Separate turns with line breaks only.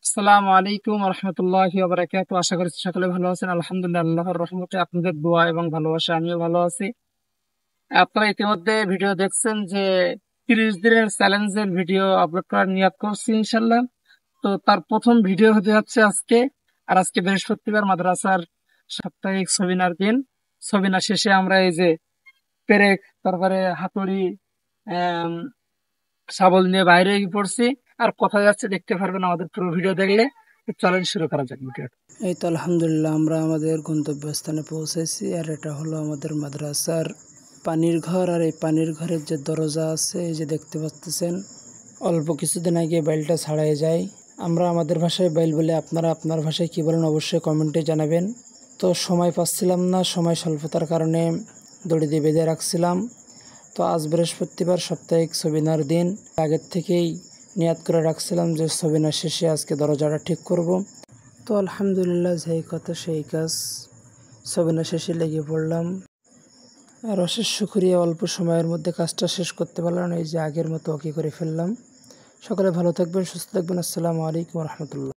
আসসালামু আলাইকুম রহমতুল্লাহি ওয়া বারাকাতুহু। আশা করি সকলে ভালো আছেন। আলহামদুলিল্লাহ, আল্লাহর রহমতে আপনাদের দোয়া এবং ভালোবাসা আমিও ভালো আছি। আপনারা ইতিমধ্যে ভিডিও দেখছেন যে 30 দিনের চ্যালেঞ্জের ভিডিও আপলোড করার নিয়ত করছি ইনশাল্লাহ। তো তার প্রথম ভিডিও হতে যাচ্ছে আজকে। আর আজকে বৃহস্পতিবার, মাদ্রাসার সাপ্তাহিক সবিনার দিন। সবিনা শেষে আমরা এই যে পেরেক, তারপরে হাতুড়ি, আহ শাবল নিয়ে বাইরে গিয়ে পড়ছি। আর কোথায় যাচ্ছে দেখতে পারবেন আমাদের পুরো ভিডিও দেখলে। তো চলেন শুরু করা যাক ভিডিও।
এই তো আলহামদুলিল্লাহ আমরা আমাদের গন্তব্যস্থানে পৌঁছেছি। আর এটা হলো আমাদের মাদ্রাসার পানির ঘর। আর এই পানির ঘরের যে দরজা আছে, এই যে দেখতে পাচ্ছেন, অল্প কিছুদিন আগে বাইলটা ছাড়াই যায়। আমরা আমাদের ভাষায় বাইল বলে, আপনারা আপনার ভাষায় কী বলেন অবশ্যই কমেন্টে জানাবেন। তো সময় পাচ্ছিলাম না, সময় স্বল্পতার কারণে দড়ি দিয়ে বেঁধে রাখছিলাম। তো আজ বৃহস্পতিবার, সাপ্তাহিক সবিনার দিন। আগের থেকেই নিয়াত করে রাখছিলাম যে সবিনার শেষে আজকে দরজাটা ঠিক করব। তো আলহামদুলিল্লাহ, যেই কথা সেই কাজ, সবিনা শেষে লেগে পড়লাম। আর অশেষ শুকরিয়া, অল্প সময়ের মধ্যে কাজটা শেষ করতে পারলাম। এই যে আগের মতো ওকে করে ফেললাম। সকলে ভালো থাকবেন, সুস্থ থাকবেন। আসসালামু আলাইকুম রহমতুল্লাহ।